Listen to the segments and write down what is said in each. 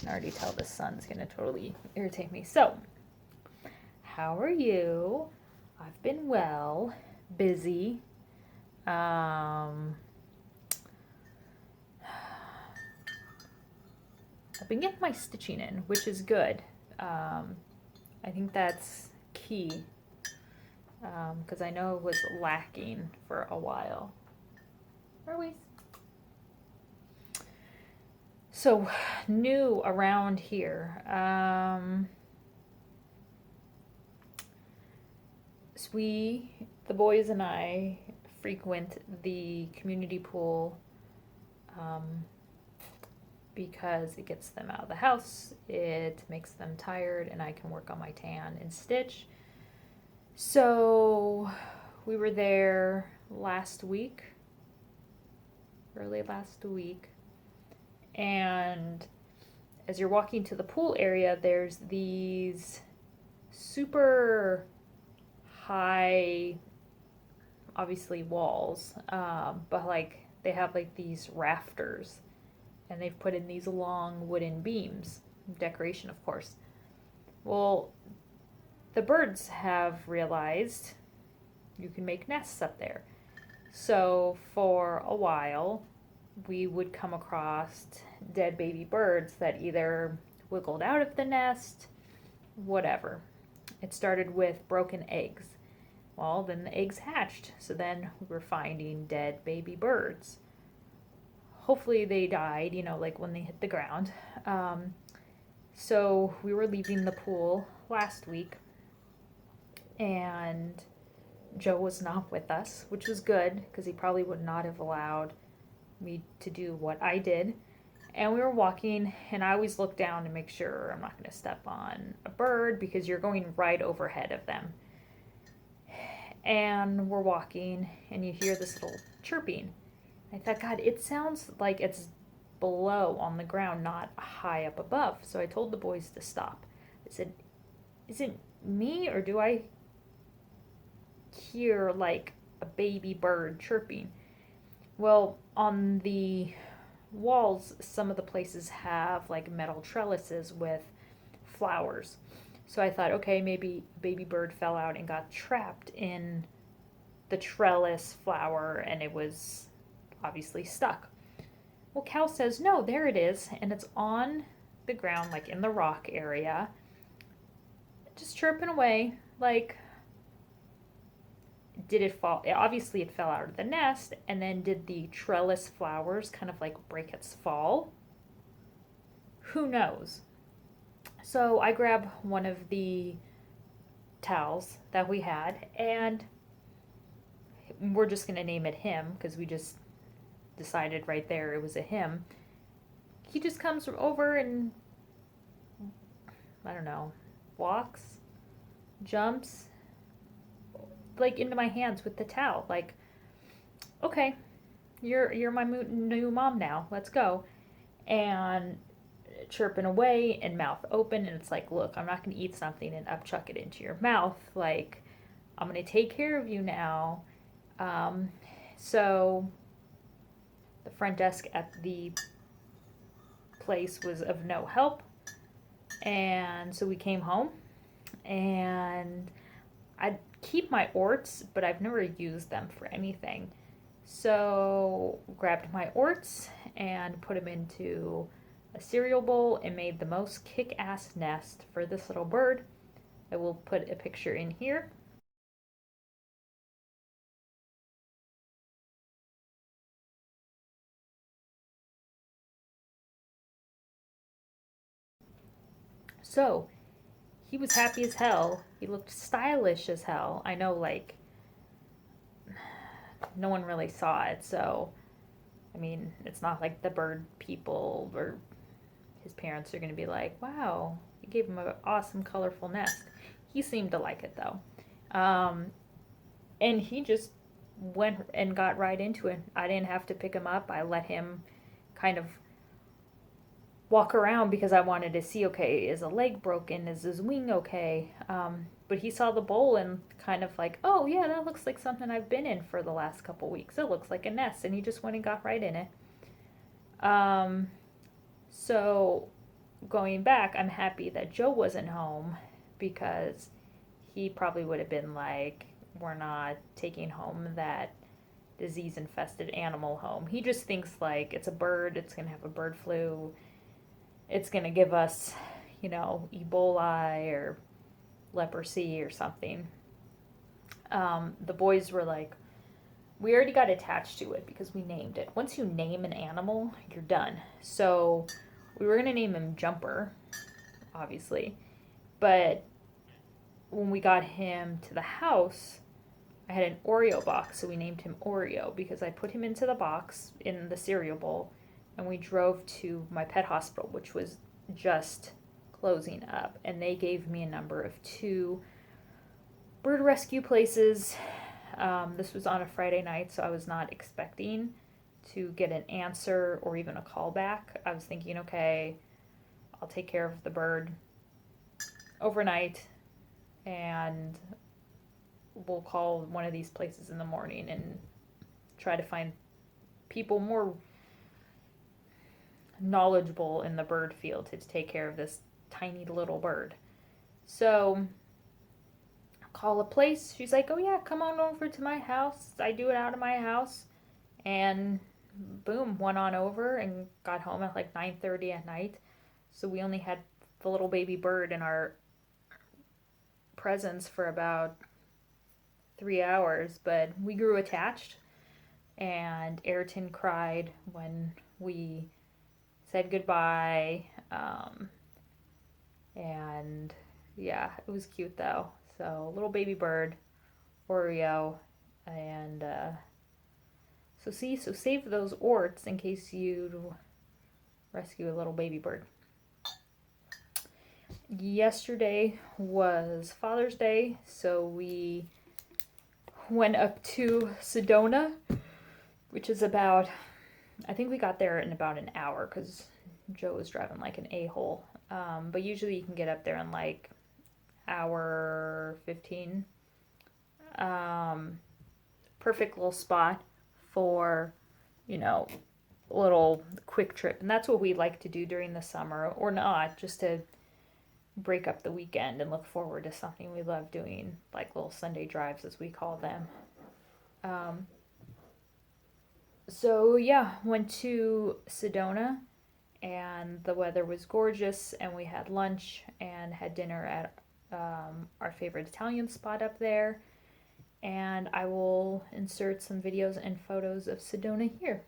can already tell the sun's gonna totally irritate me. So, how are you? I've been well, busy. I've been getting my stitching in, which is good. I think that's key because I know it was lacking for a while. Are we? So, new around here. So the boys and I, frequent the community pool because it gets them out of the house, it makes them tired, and I can work on my tan and stitch. So we were there last week, early last week, and as you're walking to the pool area, there's these super high, obviously walls, but like they have like these rafters, and they've put in these long wooden beams, decoration of course. Well, the birds have realized you can make nests up there. So for a while, we would come across dead baby birds that either wiggled out of the nest, whatever. It started with broken eggs. Well, then the eggs hatched, so then we were finding dead baby birds. Hopefully they died, like when they hit the ground. So we were leaving the pool last week, and Joe was not with us, which was good because he probably would not have allowed me to do what I did. And we were walking, and I always look down to make sure I'm not going to step on a bird because you're going right overhead of them. And we're walking, and you hear this little chirping. I thought, God, it sounds like it's below on the ground, not high up above. So I told the boys to stop. I said, is it me, or do I hear like a baby bird chirping? Well, on the walls, some of the places have like metal trellises with flowers. So I thought, okay, maybe baby bird fell out and got trapped in the trellis flower, and it was obviously stuck. Well, Cal says, no, there it is, and it's on the ground, like in the rock area, just chirping away. Like, did it fall? Obviously, it fell out of the nest, and then did the trellis flowers kind of like break its fall? Who knows? So I grab one of the towels that we had, and we're just going to name it him because we just decided right there it was a him. He just comes over and, I don't know, walks, jumps, like into my hands with the towel. Like, okay, you're my new mom now. Let's go. And chirping away and mouth open, and it's like, look, I'm not going to eat something and upchuck it into your mouth. Like, I'm going to take care of you now. So the front desk at the place was of no help, and so we came home, and I keep my orts, but I've never used them for anything. So grabbed my orts and put them into a cereal bowl and made the most kick-ass nest for this little bird. I will put a picture in here. So he was happy as hell. He looked stylish as hell. I know, like, no one really saw it, so I mean, it's not like the bird people or his parents are going to be like, wow, you gave him an awesome, colorful nest. He seemed to like it, though. And he just went and got right into it. I didn't have to pick him up. I let him kind of walk around because I wanted to see, okay, is a leg broken? Is his wing okay? But he saw the bowl and kind of like, oh yeah, that looks like something I've been in for the last couple weeks. It looks like a nest, and he just went and got right in it. So going back, I'm happy that Joe wasn't home, because he probably would have been like, we're not taking home that disease infested animal home. He just thinks like it's a bird, it's going to have a bird flu, it's going to give us, you know, Ebola or leprosy or something. The boys were like, we already got attached to it because we named it. Once you name an animal, you're done. So we were going to name him Jumper, obviously. But when we got him to the house, I had an Oreo box, so we named him Oreo because I put him into the box in the cereal bowl, and we drove to my pet hospital, which was just closing up, and they gave me a number of 2 bird rescue places. This was on a Friday night, so I was not expecting to get an answer or even a call back. I was thinking, okay, I'll take care of the bird overnight, and we'll call one of these places in the morning and try to find people more knowledgeable in the bird field to take care of this tiny little bird. So call a place. She's like, oh yeah, come on over to my house. I do it out of my house. And boom, went on over and got home at like 9:30 at night. So we only had the little baby bird in our presence for about 3 hours, but we grew attached, and Ayrton cried when we said goodbye. And yeah, it was cute though. So little baby bird, Oreo, and so save those orts in case you rescue a little baby bird. Yesterday was Father's Day, so we went up to Sedona, which is about, I think we got there in about an hour because Joe was driving like an a-hole. But usually you can get up there in like hour 15. Perfect little spot for, you know, a little quick trip. And that's what we like to do during the summer, or not, just to break up the weekend and look forward to something we love doing, like little Sunday drives as we call them. So yeah, went to Sedona, and the weather was gorgeous, and we had lunch and had dinner at our favorite Italian spot up there, and I will insert some videos and photos of Sedona here.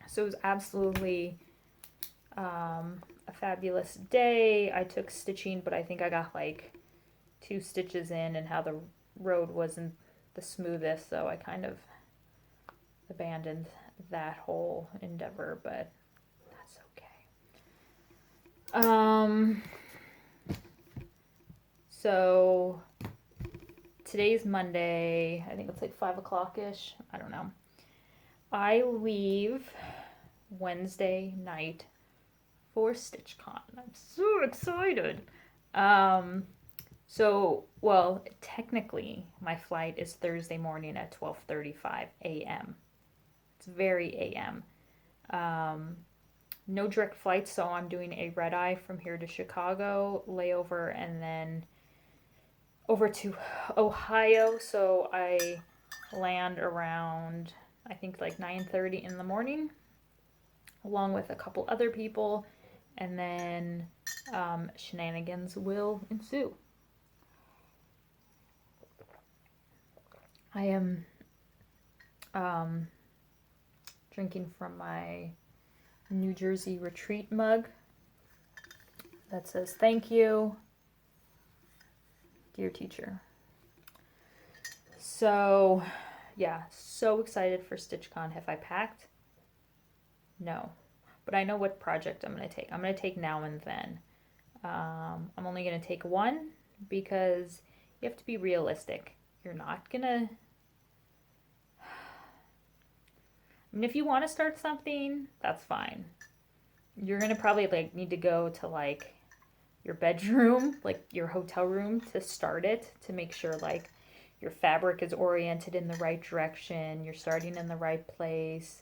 So it was absolutely a fabulous day. I took stitching, but I think I got like 2 stitches in, and how the road wasn't the smoothest, so I kind of abandoned that whole endeavor, but that's okay. So today's Monday. I think it's like 5 o'clock-ish. I don't know. I leave Wednesday night for StitchCon. I'm so excited. So, well, technically, my flight is Thursday morning at 12:35 a.m. It's very a.m. No direct flights, so I'm doing a red eye from here to Chicago, layover, and then over to Ohio. So I land around, I think, like 9:30 in the morning, along with a couple other people, and then shenanigans will ensue. I am drinking from my New Jersey retreat mug that says, "Thank you, dear teacher." So, yeah, so excited for StitchCon. Have I packed? No. But I know what project I'm going to take. I'm going to take Now and Then. I'm only going to take one because you have to be realistic. You're not going to... I mean, if you want to start something, that's fine. You're going to probably like need to go to like your bedroom, like your hotel room, to start it, to make sure like your fabric is oriented in the right direction, you're starting in the right place,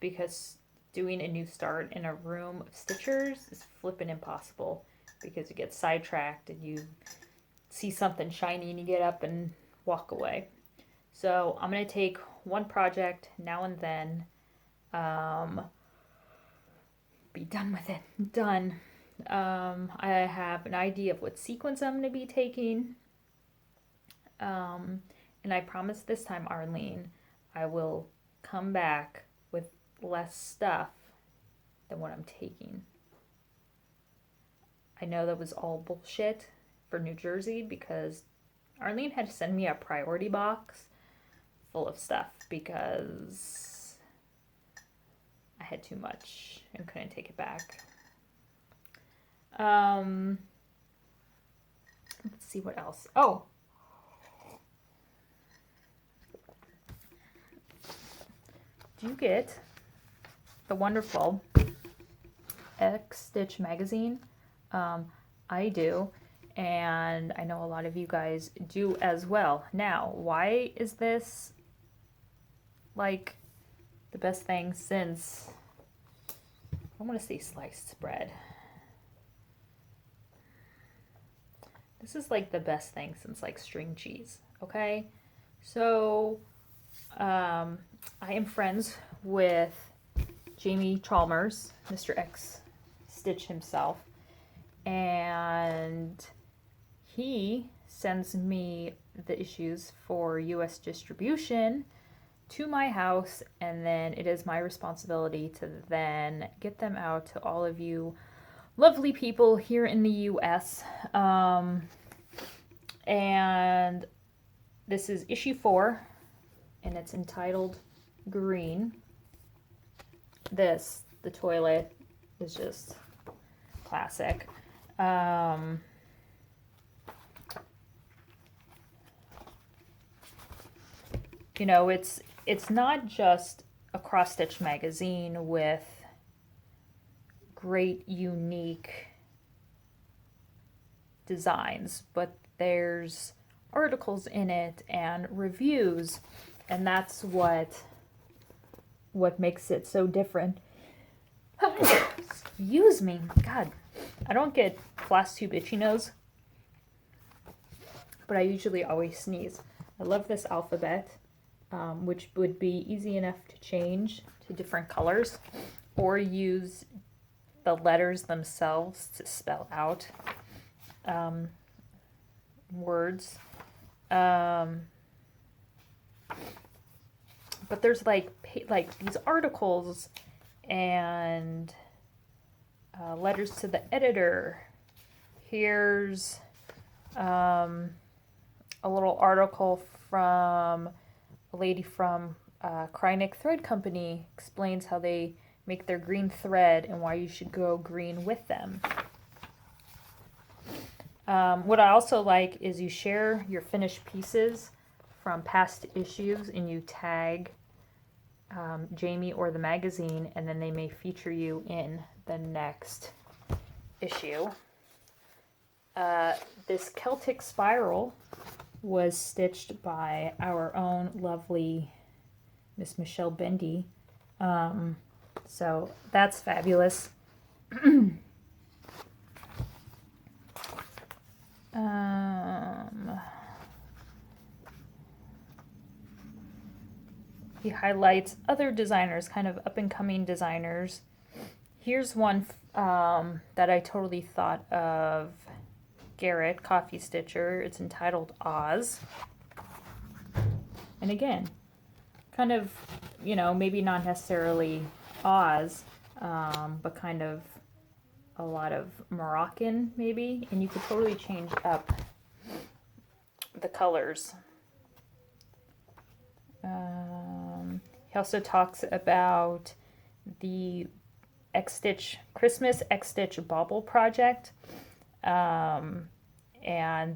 because doing a new start in a room of stitchers is flippin' impossible, because you get sidetracked and you see something shiny and you get up and walk away. So I'm going to take one project Now and Then, be done with it. Done. I have an idea of what sequence I'm going to be taking. And I promise this time, Arlene, I will come back with less stuff than what I'm taking. I know that was all bullshit for New Jersey, because Arlene had to send me a priority box full of stuff because I had too much and couldn't take it back. Let's see what else. Oh, do you get the wonderful XStitch Magazine? I do, and I know a lot of you guys do as well. Now, why is this like the best thing since, I want to say sliced bread. This is like the best thing since like string cheese, okay? So, I am friends with Jamie Chalmers, Mr. XStitch himself, and he sends me the issues for US distribution to my house, and then it is my responsibility to then get them out to all of you lovely people here in the US. And this is issue 4, and it's entitled Green. The toilet is just classic. You know, it's not just a cross-stitch magazine with great, unique designs, but there's articles in it and reviews, and that's what makes it so different. Excuse me. God, I don't get FlossTube itchy nose, but I usually always sneeze. I love this alphabet, which would be easy enough to change to different colors or use the letters themselves to spell out words. But there's like these articles and letters to the editor. Here's a little article from a lady from Krynic Thread Company, explains how they make their green thread and why you should go green with them. What I also like is you share your finished pieces from past issues and you tag Jamie or the magazine, and then they may feature you in the next issue. This Celtic spiral was stitched by our own lovely Miss Michelle Bendy. So that's fabulous. He highlights other designers, kind of up-and-coming designers. Here's one that I totally thought of, Garrett, Coffee Stitcher. It's entitled Oz. And again, kind of, you know, maybe not necessarily Oz, but kind of a lot of Moroccan maybe. And you could totally change up the colors. He also talks about the XStitch Christmas XStitch Bauble project. And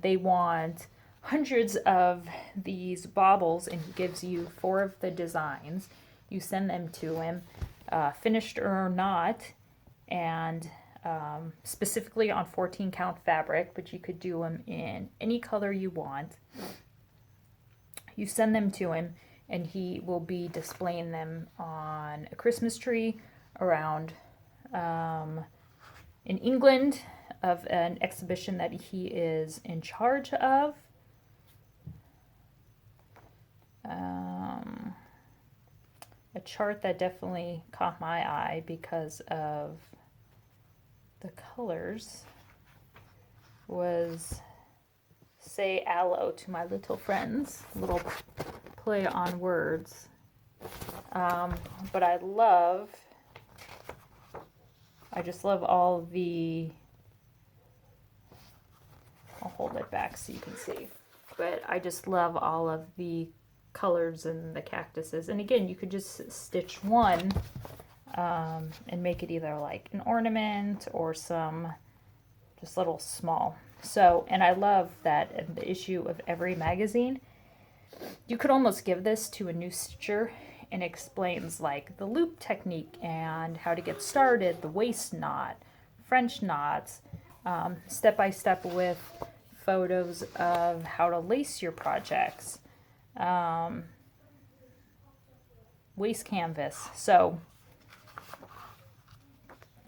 they want hundreds of these baubles, and he gives you 4 of the designs. You send them to him, finished or not, and specifically on 14 count fabric, but you could do them in any color you want. You send them to him, and he will be displaying them on a Christmas tree around in England, of an exhibition that he is in charge of. A chart that definitely caught my eye because of the colors was Say Aloe to My Little Friends, little play on words. But I just love all the, I'll hold it back so you can see, but I just love all of the colors and the cactuses. And again, you could just stitch one and make it either like an ornament or some just little small. So, and I love that in the issue of every magazine, you could almost give this to a new stitcher, and it explains like the loop technique and how to get started, the waist knot, French knots, step by step with photos of how to lace your projects, waist canvas. So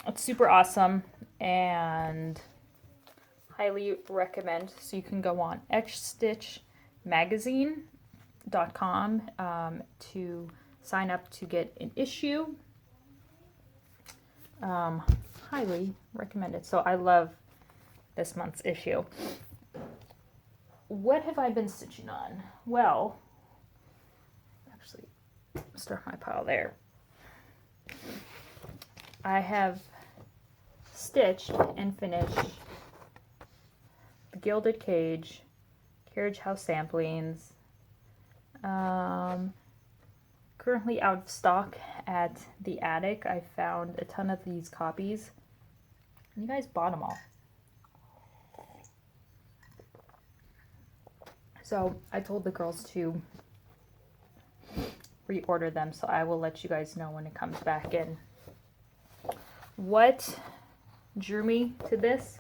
it's super awesome and highly recommend. So you can go on XStitch Magazine.com to sign up to get an issue. Highly recommend it. So I love this month's issue. What have I been stitching on? Well, actually, start my pile there. I have stitched and finished the Gilded Cage, Carriage House samplings. Currently out of stock at the attic. I found a ton of these copies. And you guys bought them all. So I told the girls to reorder them, so I will let you guys know when it comes back in. What drew me to this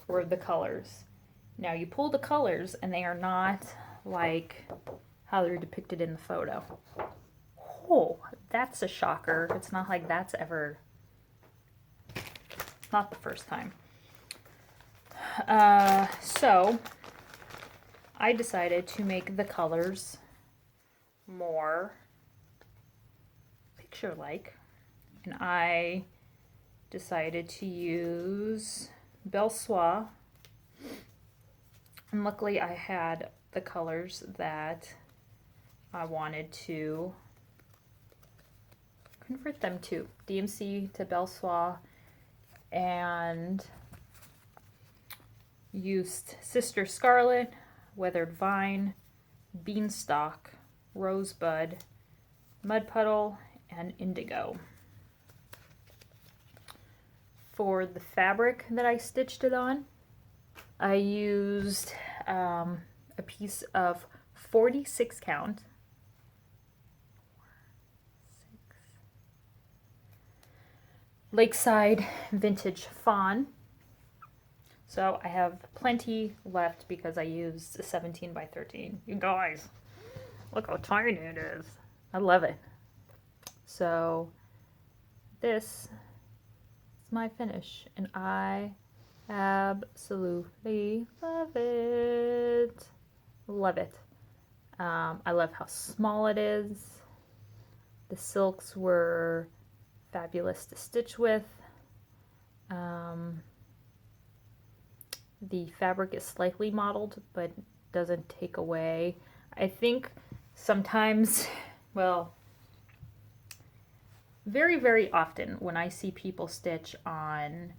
were the colors. Now you pull the colors and they are not like how they're depicted in the photo. Oh, that's a shocker. It's not like that's ever, not the first time. So I decided to make the colors more picture-like, and I decided to use Belle Soie, and luckily I had the colors that I wanted to convert them to DMC to Belsois, and used Sister Scarlet, Weathered Vine, Beanstalk, Rosebud, Mud Puddle, and Indigo. For the fabric that I stitched it on, I used a piece of 46 count Lakeside Vintage Fawn. So I have plenty left because I used a 17 by 13. You guys, look how tiny it is. I love it. So this is my finish, and I absolutely love it. Love it. I love how small it is. The silks were fabulous to stitch with. The fabric is slightly mottled, but doesn't take away. I think sometimes, well, very, very often when I see people stitch on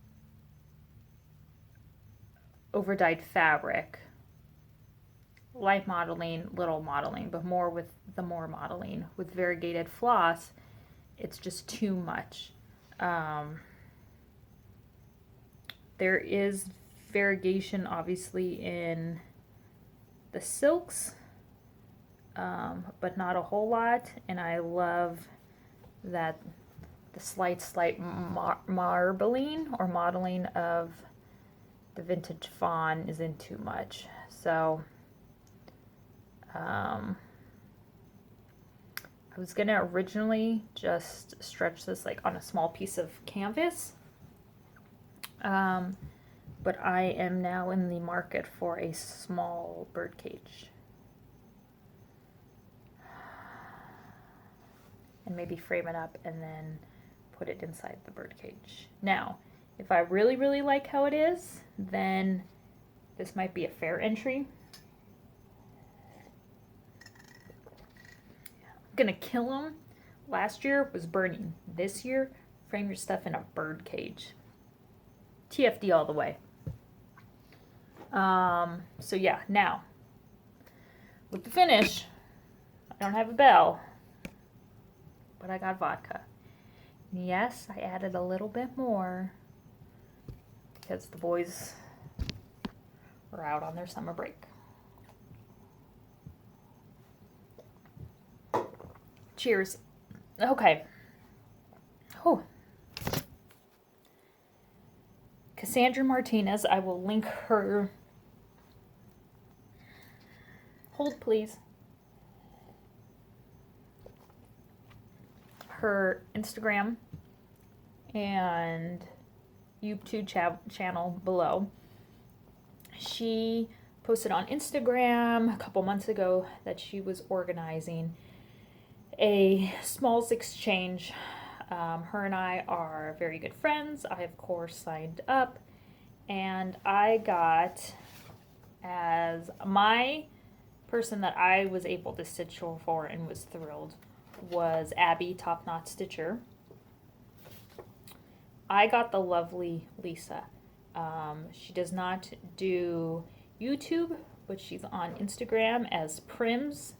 overdyed fabric, light modeling, little modeling, but more with the more modeling, with variegated floss, it's just too much. There is variegation obviously in the silks, but not a whole lot, and I love that the slight marbling or modeling of the vintage fawn isn't too much. So I was gonna originally just stretch this like on a small piece of canvas, but I am now in the market for a small bird cage. And maybe frame it up and then put it inside the bird cage. Now, if I really, really like how it is, then this might be a fair entry. I'm gonna kill them. Last year was burning. This year, frame your stuff in a bird cage. TFD all the way. So yeah, now, with the finish, I don't have a bell, but I got vodka. And yes, I added a little bit more because the boys were out on their summer break. Cheers. Okay. Oh. Cassandra Martinez, I will link her. Hold, please. Her Instagram and YouTube channel below. She posted on Instagram a couple months ago that she was organizing a smalls exchange. Her and I are very good friends. I, of course, signed up, and I got, as my person that I was able to stitch for and was thrilled, was Abby, Top Knot Stitcher. I got the lovely Lisa. She does not do YouTube, but she's on Instagram as Prims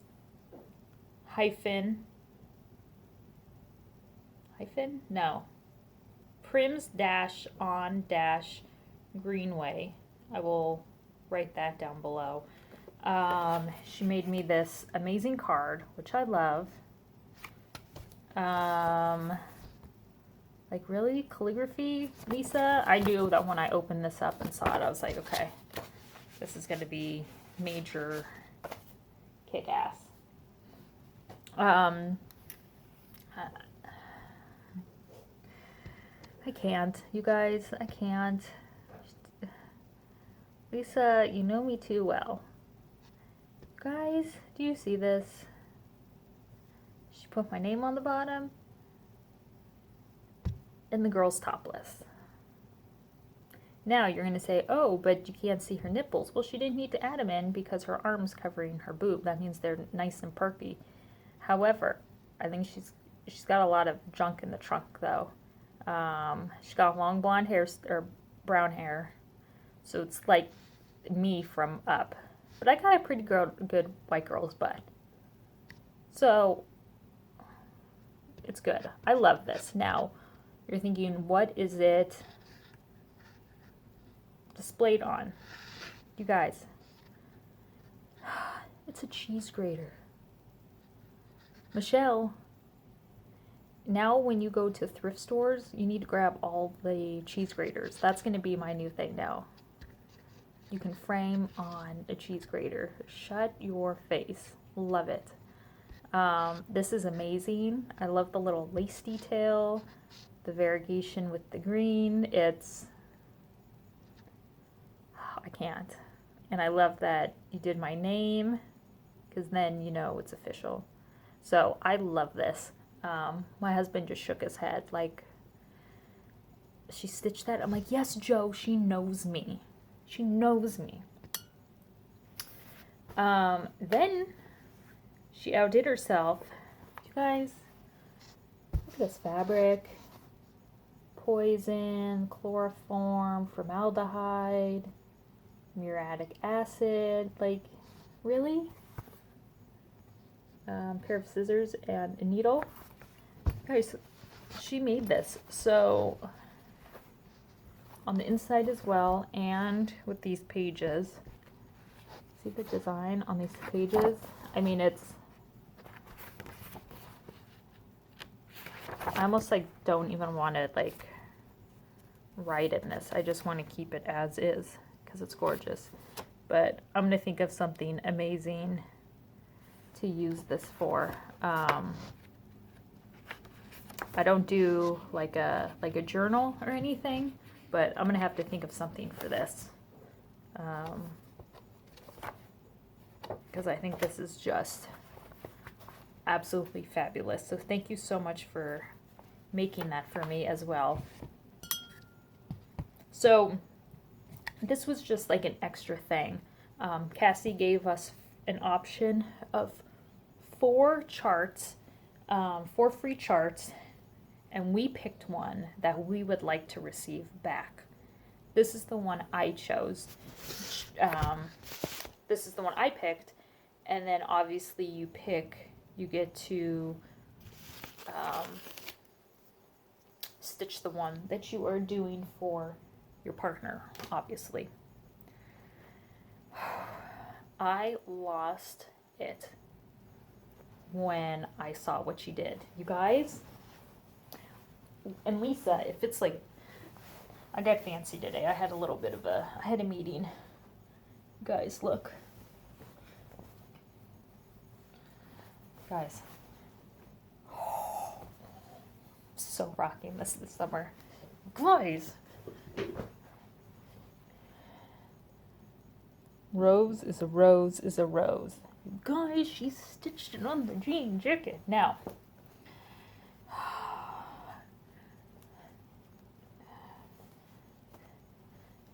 Greenway. I will write that down below. She made me this amazing card, which I love. Like, really? Calligraphy, Lisa? I knew that when I opened this up and saw it, I was like, okay, this is going to be major kick-ass. I can't, you guys, I can't. Lisa, you know me too well. Guys, do you see this? She put my name on the bottom and the girl's topless. Now you're going to say, oh, but you can't see her nipples. Well, she didn't need to add them in because her arm's covering her boob. That means they're nice and perky. However, I think she's she's got a lot of junk in the trunk though. She's got long blonde hair or brown hair, so it's like me from up. But I got a pretty good white girl's butt, so it's good. I love this. Now you're thinking, what is it displayed on? You guys, it's a cheese grater. Michelle, now when you go to thrift stores, you need to grab all the cheese graters. That's going to be my new thing now. You can frame on a cheese grater. Shut your face. Love it. This is amazing. I love the little lace detail, the variegation with the green. I can't. And I love that you did my name, because then you know it's official. So I love this. My husband just shook his head like, she stitched that? I'm like, yes, Joe, she knows me. She knows me. Then she outdid herself. You guys, look at this fabric. Poison, chloroform, formaldehyde, muriatic acid. Like, really? Pair of scissors and a needle. Guys, she made this. So on the inside as well, and with these pages, see the design on these pages? I mean, I almost like don't even want to like write in this. I just want to keep it as is because it's gorgeous. But I'm gonna think of something amazing to use this for. I don't do like a journal or anything, but I'm gonna have to think of something for this, because I think this is just absolutely fabulous. So thank you so much for making that for me as well. So this was just like an extra thing. Cassie gave us an option of 4 charts, 4 free charts, and we picked one that we would like to receive back. This is the one I chose. This is the one I picked, and then obviously you get to stitch the one that you are doing for your partner, obviously. I lost it when I saw what she did. You guys, and Lisa, if it's like, I got fancy today. I had a meeting. Guys, look. Guys. So rocking this summer. Guys. Rose is a rose is a rose. Guys, she stitched it on the jean jacket. Now,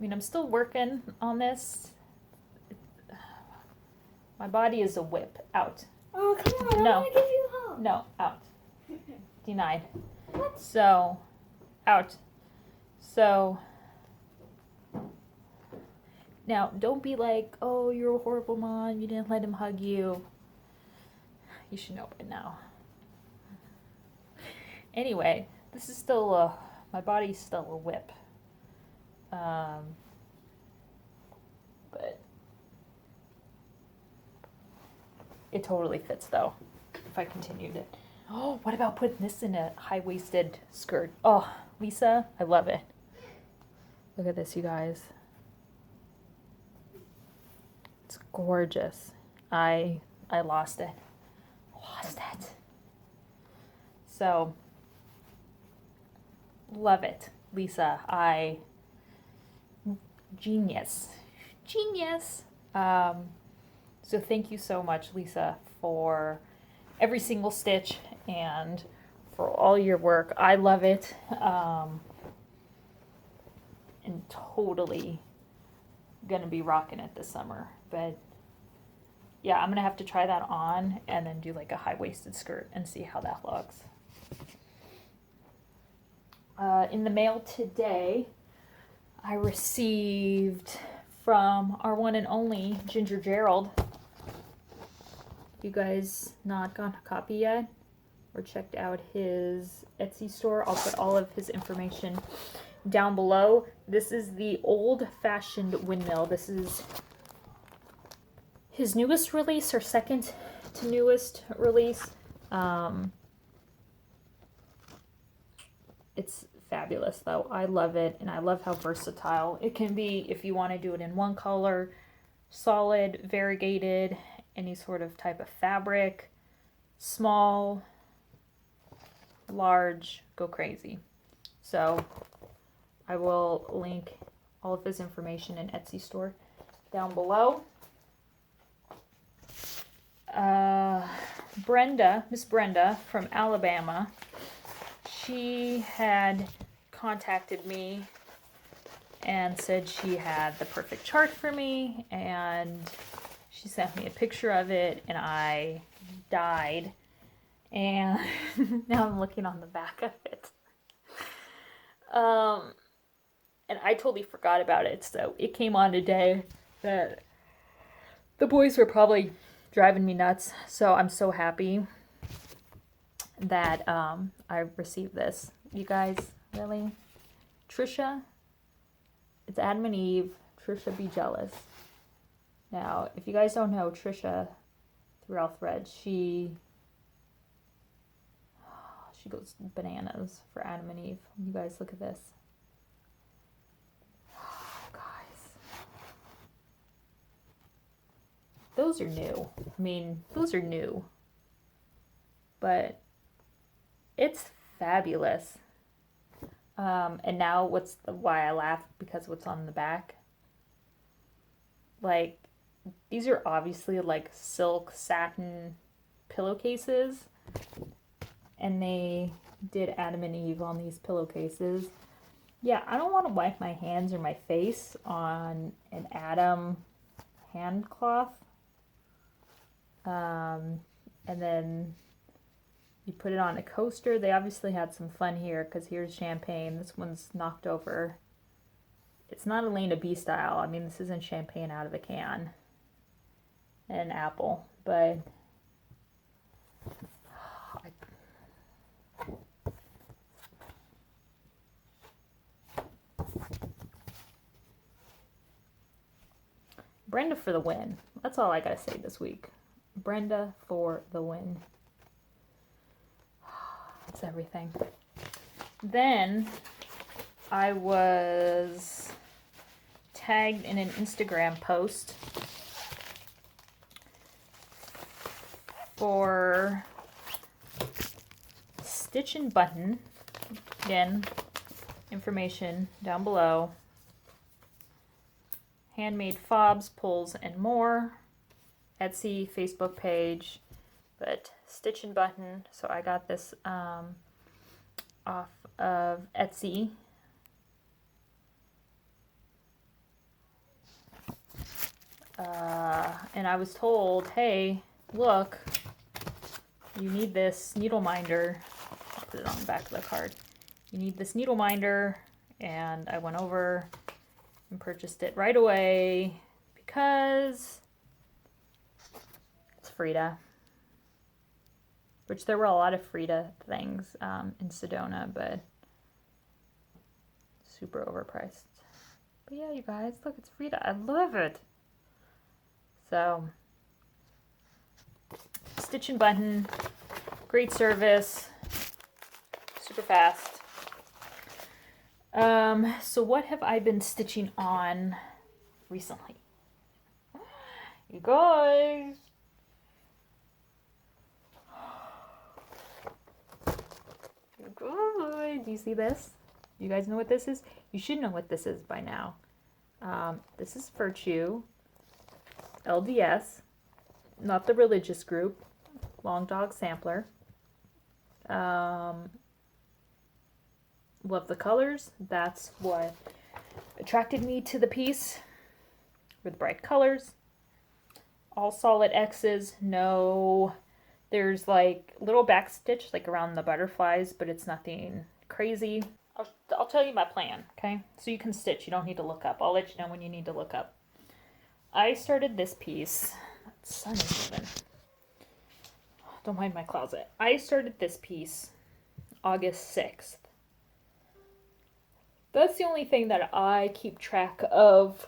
I mean, I'm still working on this. My body is a whip. Out. Oh, come on. No. I want to give you a hug. No, out. Denied. What? So, out. So, now, don't be like, oh, you're a horrible mom. You didn't let him hug you. You should know by now. Anyway, this is still my body's still a whip. But it totally fits though, if I continued it. Oh, what about putting this in a high-waisted skirt? Oh, Lisa, I love it. Look at this, you guys. It's gorgeous. I lost it. Lost it. So, love it, Lisa. Genius. Genius. So thank you so much, Lisa, for every single stitch and for all your work. I love it. And totally gonna be rocking it this summer. But yeah, I'm gonna have to try that on and then do like a high-waisted skirt and see how that looks. in the mail today, I received from our one and only Ginger Gerald. You guys not got a copy yet or checked out his Etsy store? I'll put all of his information down below. This is the old-fashioned windmill. This is his newest release, or second to newest release. It's fabulous though. I love it, and I love how versatile it can be if you want to do it in one color, solid, variegated, any sort of type of fabric, small, large, go crazy. So I will link all of his information in Etsy store down below. Miss Brenda from Alabama, she had contacted me and said she had the perfect chart for me, and she sent me a picture of it, and I died. And now I'm looking on the back of it. And I totally forgot about it, so it came on today that the boys were probably driving me nuts. So I'm so happy that I received this. You guys, really? Trisha, it's Adam and Eve. Trisha, be jealous. Now, if you guys don't know Trisha throughout Threads, she goes bananas for Adam and Eve. You guys, look at this. Oh, guys. Those are new. I mean, those are new. But it's fabulous. And now why I laugh, because what's on the back. Like, these are obviously like silk satin pillowcases. And they did Adam and Eve on these pillowcases. Yeah, I don't want to wipe my hands or my face on an Adam hand cloth. And then you put it on a coaster. They obviously had some fun here, because here's champagne. This one's knocked over. It's not Elena B style. I mean, this isn't champagne out of a can. And an apple, but Brenda for the win. That's all I gotta say this week. Brenda for the win. It's everything. Then I was tagged in an Instagram post for Stitch and Button. Again, information down below. Handmade fobs, pulls, and more. Etsy, Facebook page, but Stitch and Button. So I got this off of Etsy. And I was told, hey, look, you need this needle minder. I'll put it on the back of the card. You need this needle minder, and I went over and purchased it right away because it's Frida. Which there were a lot of Frida things in Sedona, but super overpriced. But yeah, you guys, look, it's Frida. I love it. So, Stitch and Button, great service, super fast. So what have I been stitching on recently? You guys. Good. Do you see this? You guys know what this is? You should know what this is by now. This is Virtue LDS, not the religious group, Long Dog Sampler. Love the colors. That's what attracted me to the piece, with bright colors. All solid X's. No, there's like little back stitch like around the butterflies, but it's nothing crazy. I'll tell you my plan, okay? So you can stitch. You don't need to look up. I'll let you know when you need to look up. I started this piece. That sun is moving. Don't mind my closet. I started this piece August 6th. That's the only thing that I keep track of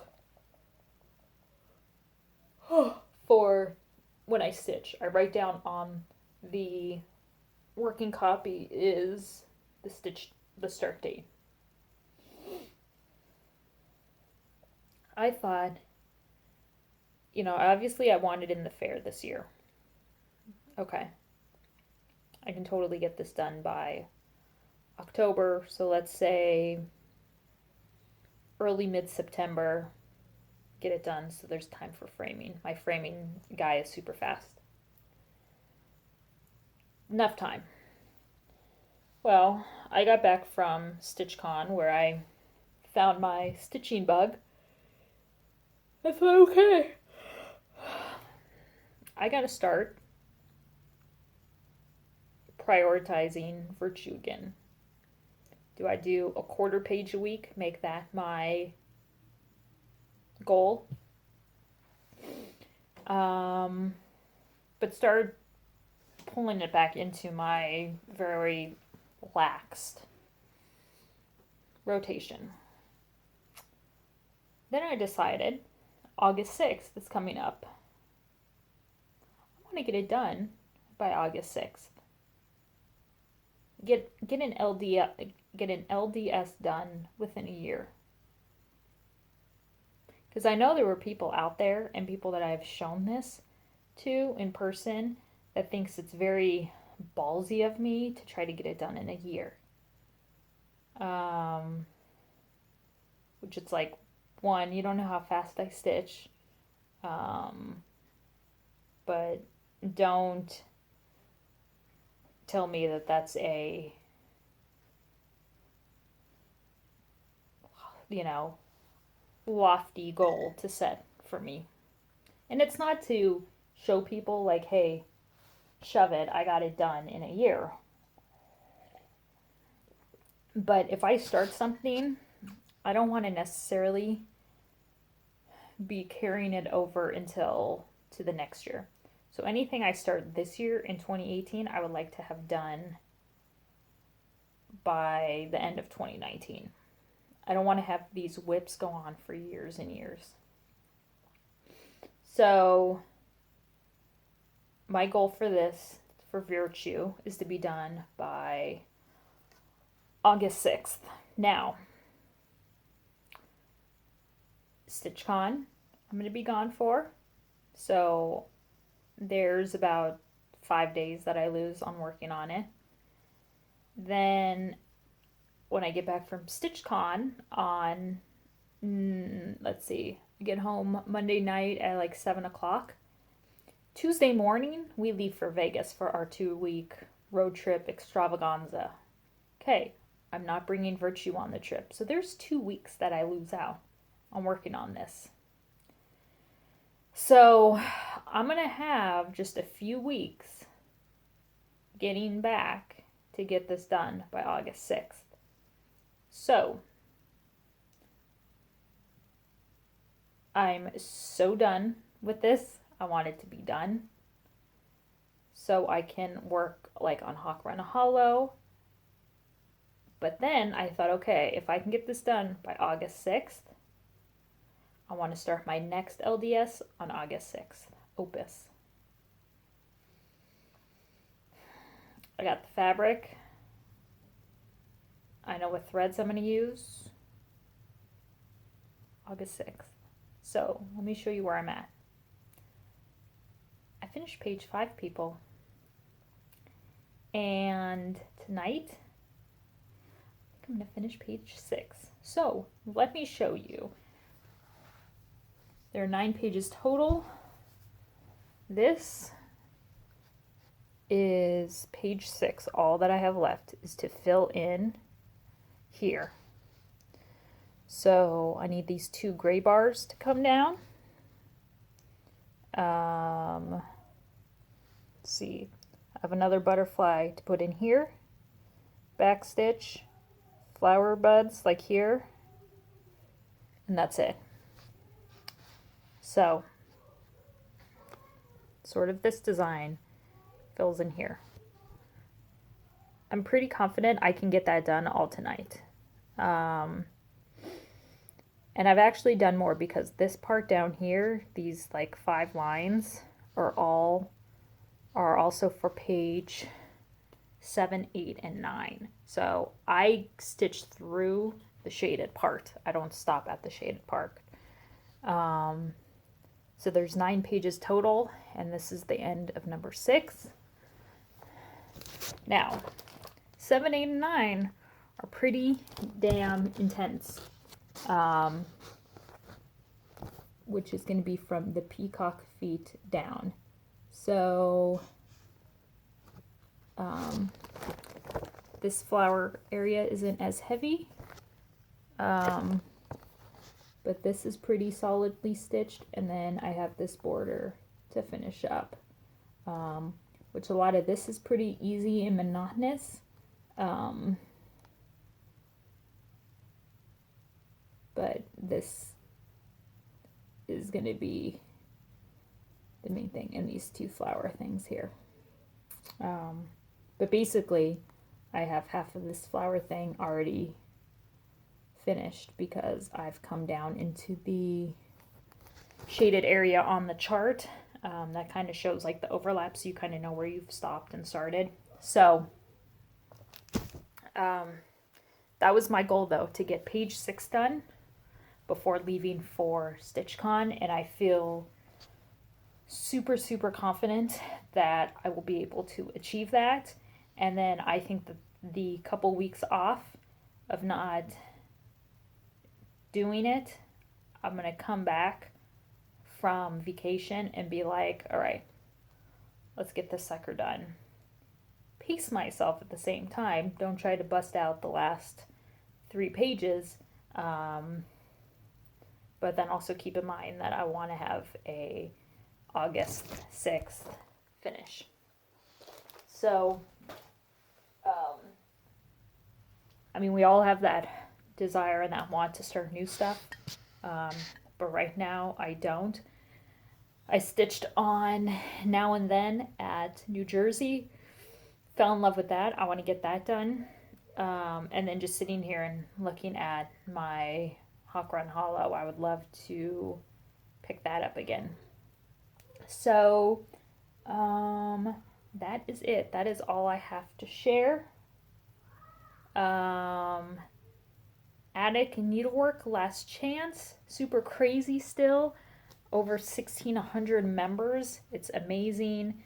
for when I stitch. I write down on the working copy is the start date. I thought, obviously I wanted in the fair this year. Okay. I can totally get this done by October, so let's say early mid-September, get it done so there's time for framing. My framing guy is super fast. Enough time. Well, I got back from StitchCon where I found my stitching bug. I thought, okay, I gotta start prioritizing virtue again. Do I do a quarter page a week? Make that my goal. But start pulling it back into my very relaxed rotation. Then I decided August 6th is coming up. I want to get it done by August 6th. Get an LDS done within a year. Because I know there were people out there and people that I've shown this to in person that thinks it's very ballsy of me to try to get it done in a year. Which it's like, one, you don't know how fast I stitch. But don't tell me that that's a, lofty goal to set for me. And it's not to show people like, hey, shove it, I got it done in a year. But if I start something, I don't want to necessarily be carrying it over until to the next year. So anything I start this year in 2018, I would like to have done by the end of 2019. I don't want to have these whips go on for years and years. So my goal for this, for Virtue, is to be done by August 6th. Now, StitchCon, I'm going to be gone for. So there's about 5 days that I lose on working on it. Then when I get back from StitchCon on, let's see, I get home Monday night at like 7 o'clock. Tuesday morning, we leave for Vegas for our 2-week road trip extravaganza. Okay, I'm not bringing Virtue on the trip. So there's 2 weeks that I lose out on working on this. So I'm going to have just a few weeks getting back to get this done by August 6th. So I'm so done with this. I want it to be done so I can work like on Hawk Run Hollow. But then I thought, okay, if I can get this done by August 6th, I want to start my next LDS on August 6th, Opus. I got the fabric. I know what threads I'm going to use. August 6th. So let me show you where I'm at. I finished page 5, people. And tonight, I think I'm going to finish page 6. So let me show you. There are 9 pages total. This is page 6. All that I have left is to fill in here. So I need these 2 gray bars to come down. Let's see. I have another butterfly to put in here. Back stitch, flower buds like here, and that's it. So sort of this design fills in here. I'm pretty confident I can get that done all tonight. And I've actually done more because this part down here, these like 5 lines are also for page 7, 8, and 9. So I stitched through the shaded part. I don't stop at the shaded part. So there's 9 pages total, and this is the end of number 6. Now, 7, 8, and 9 are pretty damn intense, which is going to be from the peacock feet down. So this flower area isn't as heavy, but this is pretty solidly stitched, and then I have this border to finish up, which a lot of this is pretty easy and monotonous. But this is going to be the main thing, and these 2 flower things here. But basically, I have half of this flower thing already finished because I've come down into the shaded area on the chart. That kind of shows like the overlap, so you kind of know where you've stopped and started. So that was my goal, though, to get page 6 done before leaving for StitchCon, and I feel super, super confident that I will be able to achieve that. And then I think that the couple weeks off of not doing it, I'm going to come back from vacation and be like, all right, let's get this sucker done. Pace myself at the same time. Don't try to bust out the last 3 pages. But then also keep in mind that I want to have a August 6th finish. So, I mean, we all have that desire and that want to start new stuff. But right now I don't. I stitched on Now and Then at New Jersey. Fell in love with that. I want to get that done. And then just sitting here and looking at my Hawk Run Hollow, I would love to pick that up again. So that is it. That is all I have to share. Attic needlework, last chance. Super crazy still. Over 1,600 members. It's amazing.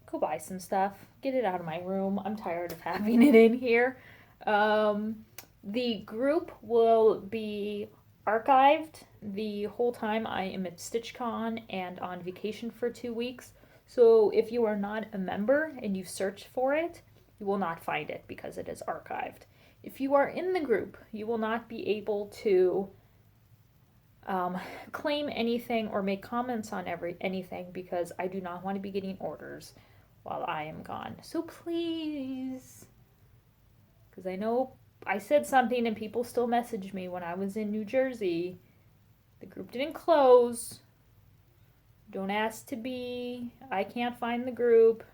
Go buy some stuff. Get it out of my room. I'm tired of having it in here. The group will be archived the whole time I am at StitchCon and on vacation for 2 weeks. So if you are not a member and you search for it, you will not find it because it is archived. If you are in the group, you will not be able to claim anything or make comments on anything because I do not want to be getting orders while I am gone. So please, because I know I said something and people still messaged me when I was in New Jersey. The group didn't close. Don't ask to be. I can't find the group.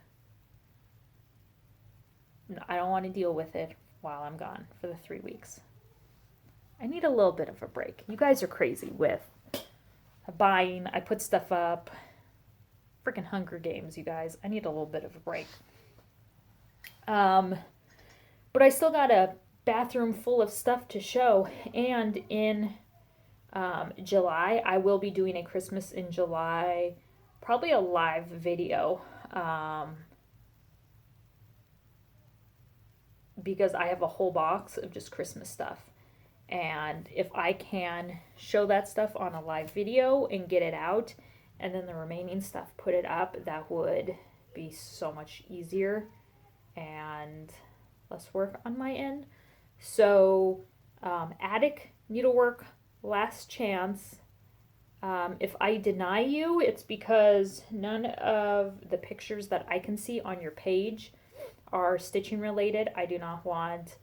I don't want to deal with it while I'm gone for the 3 weeks. I need a little bit of a break. You guys are crazy with buying. I put stuff up. Freaking Hunger Games, you guys. I need a little bit of a break. But I still got a bathroom full of stuff to show. And in July, I will be doing a Christmas in July, probably a live video. Because I have a whole box of just Christmas stuff. And if I can show that stuff on a live video and get it out, and then the remaining stuff put it up, that would be so much easier and less work on my end. So attic needlework, last chance. If I deny you, it's because none of the pictures that I can see on your page are stitching related. I do not want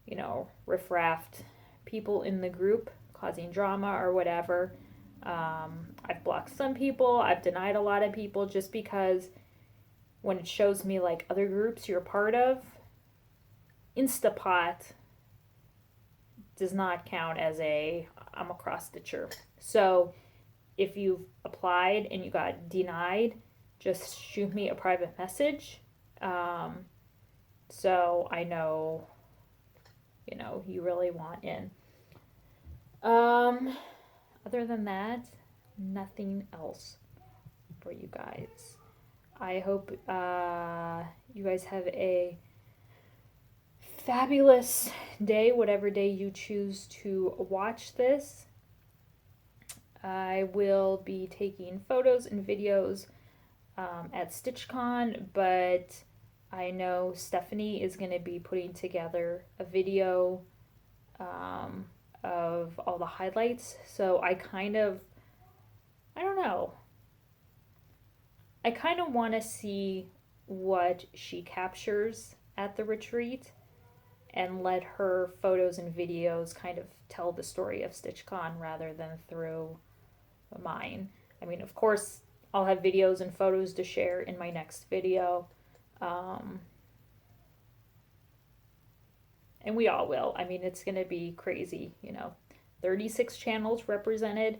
you know, riffraff people in the group causing drama or whatever. I've blocked some people. I've denied a lot of people just because when it shows me like other groups you're a part of, Instapot does not count as I'm a cross stitcher. So if you've applied and you got denied, just shoot me a private message. So I know, you know, you really want in. Other than that, nothing else for you guys. I hope you guys have a fabulous day, whatever day you choose to watch this. I will be taking photos and videos at StitchCon, but I know Stephanie is going to be putting together a video of all the highlights. So I don't know. I kind of want to see what she captures at the retreat and let her photos and videos kind of tell the story of StitchCon rather than through mine. I mean, of course, I'll have videos and photos to share in my next video. And we all will. I mean, it's going to be crazy, you know. 36 channels represented.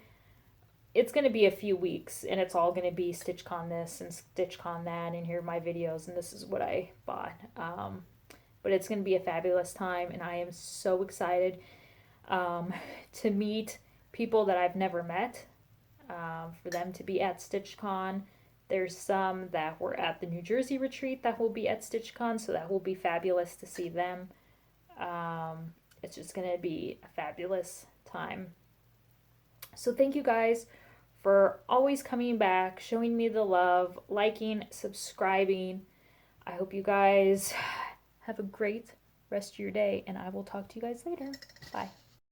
It's going to be a few weeks, and it's all going to be StitchCon this and StitchCon that, and here are my videos, and this is what I bought. But it's going to be a fabulous time, and I am so excited to meet people that I've never met, for them to be at StitchCon. There's some that were at the New Jersey retreat that will be at StitchCon, so that will be fabulous to see them. It's just going to be a fabulous time. So thank you guys for always coming back, showing me the love, liking, subscribing. I hope you guys have a great rest of your day, and I will talk to you guys later. Bye.